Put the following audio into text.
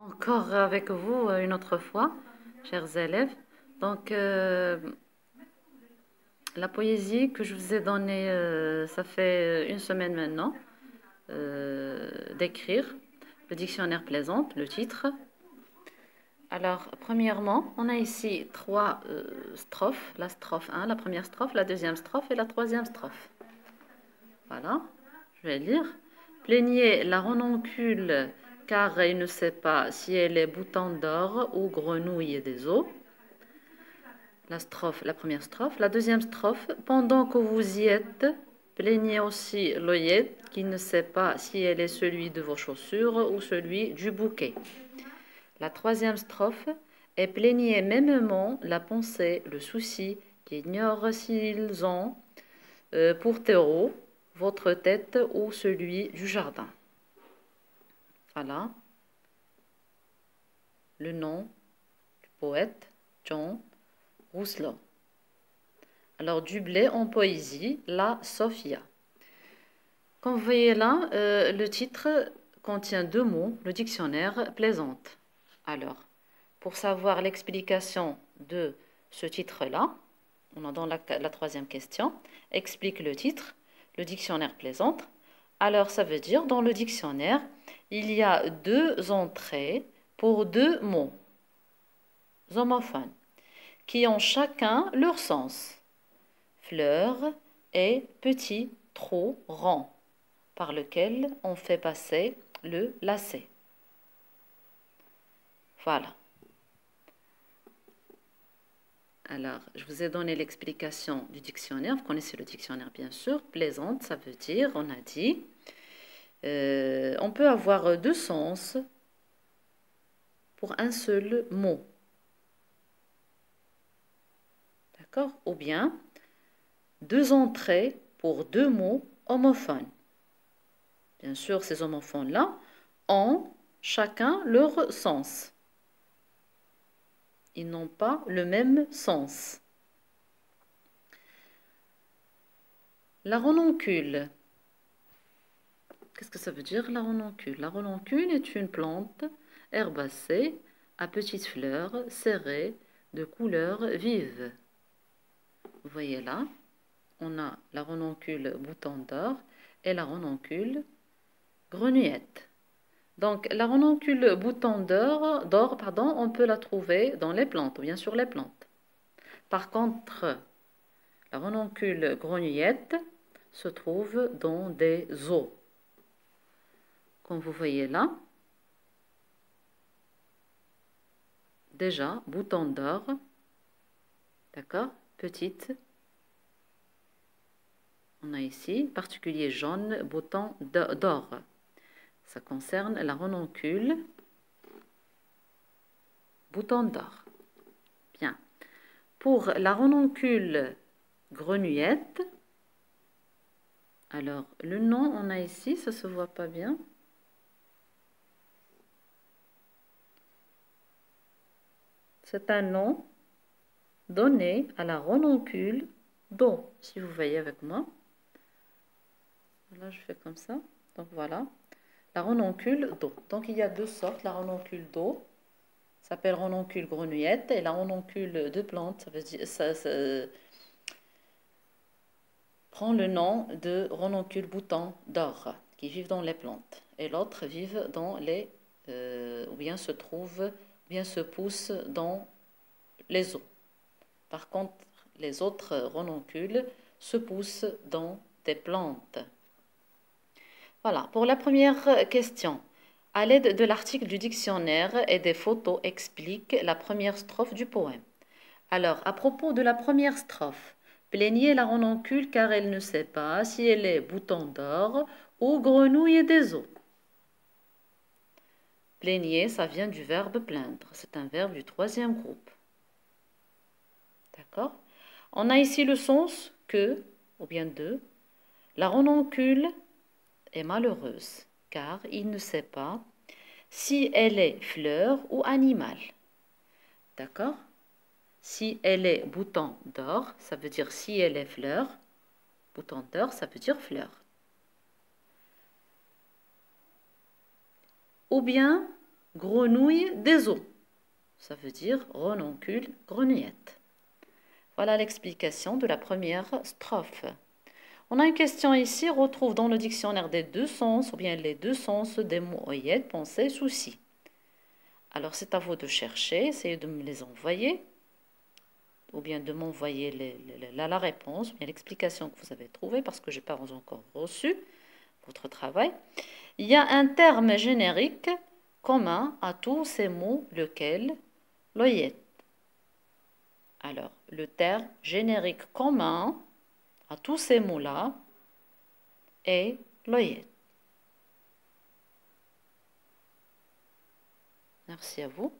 Encore avec vous une autre fois, chers élèves. Donc, la poésie que je vous ai donnée, ça fait une semaine maintenant, d'écrire le dictionnaire plaisante, le titre. Alors, premièrement, on a ici trois strophes. La strophe 1, la première strophe, la deuxième strophe et la troisième strophe. Voilà, je vais lire. Plaignez la renoncule car il ne sait pas si elle est bouton d'or ou grenouille des eaux. La première strophe. La deuxième strophe. Pendant que vous y êtes, plaignez aussi l'oeillette qui ne sait pas si elle est celui de vos chaussures ou celui du bouquet. La troisième strophe. Et plaignez mêmement la pensée, le souci, qui ignore s'ils ont pour terreau votre tête ou celui du jardin. Voilà le nom du poète John Rousseau. Alors, du blé en poésie, la Sophia. Comme vous voyez là, le titre contient deux mots, le dictionnaire plaisante. Alors, pour savoir l'explication de ce titre-là, on est dans la troisième question, explique le titre, le dictionnaire plaisante. Alors, ça veut dire, dans le dictionnaire, il y a deux entrées pour deux mots homophones qui ont chacun leur sens. Fleur et petit trou rond par lequel on fait passer le lacet. Voilà. Alors, je vous ai donné l'explication du dictionnaire. Vous connaissez le dictionnaire, bien sûr. Plaisante, ça veut dire, on a dit, on peut avoir deux sens pour un seul mot. D'accord? Ou bien deux entrées pour deux mots homophones. Bien sûr, ces homophones-là ont chacun leur sens. Ils n'ont pas le même sens. La renoncule. Qu'est-ce que ça veut dire, la renoncule? La renoncule est une plante herbacée à petites fleurs serrées de couleurs vives. Vous voyez là, on a la renoncule bouton d'or et la renoncule grenouillette. Donc, la renoncule bouton d'or, on peut la trouver dans les plantes, bien sûr les plantes. Par contre, la renoncule grenouillette se trouve dans des eaux. Comme vous voyez là, déjà, bouton d'or, d'accord, petite. On a ici, particulier jaune, bouton d'or. Ça concerne la renoncule, bouton d'or. Bien. Pour la renoncule grenouillette, alors le nom, on a ici, ça se voit pas bien. C'est un nom donné à la renoncule d'eau, si vous voyez avec moi. Là, je fais comme ça. Donc voilà, la renoncule d'eau. Donc il y a deux sortes, la renoncule d'eau, s'appelle renoncule grenouillette, et la renoncule de plante, ça veut dire, ça prend le nom de renoncule bouton d'or, qui vivent dans les plantes. Et l'autre vivent dans les, ou bien se trouve, ou bien se pousse dans les eaux. Par contre, les autres renoncules se poussent dans des plantes. Voilà, pour la première question. À l'aide de l'article du dictionnaire et des photos, explique la première strophe du poème. Alors, à propos de la première strophe, plaignez la renoncule car elle ne sait pas si elle est bouton d'or ou grenouille des eaux. Plaignez, ça vient du verbe plaindre. C'est un verbe du troisième groupe. D'accord? On a ici le sens que, ou bien de, la renoncule est malheureuse, car il ne sait pas si elle est fleur ou animal. D'accord? Si elle est bouton d'or, ça veut dire si elle est fleur. Bouton d'or, ça veut dire fleur. Ou bien grenouille des eaux. Ça veut dire renoncule, grenouillette. Voilà l'explication de la première strophe. On a une question ici, retrouve dans le dictionnaire des deux sens, ou bien les deux sens des mots oeillette, pensée, souci. Alors c'est à vous de chercher, essayez de me les envoyer, ou bien de m'envoyer la réponse, ou bien l'explication que vous avez trouvée, parce que je n'ai pas encore reçu votre travail. Il y a un terme générique commun à tous ces mots, lequel? L'oeillette. Alors, le terme générique commun à tous ces mots-là est l'oeillette. Merci à vous.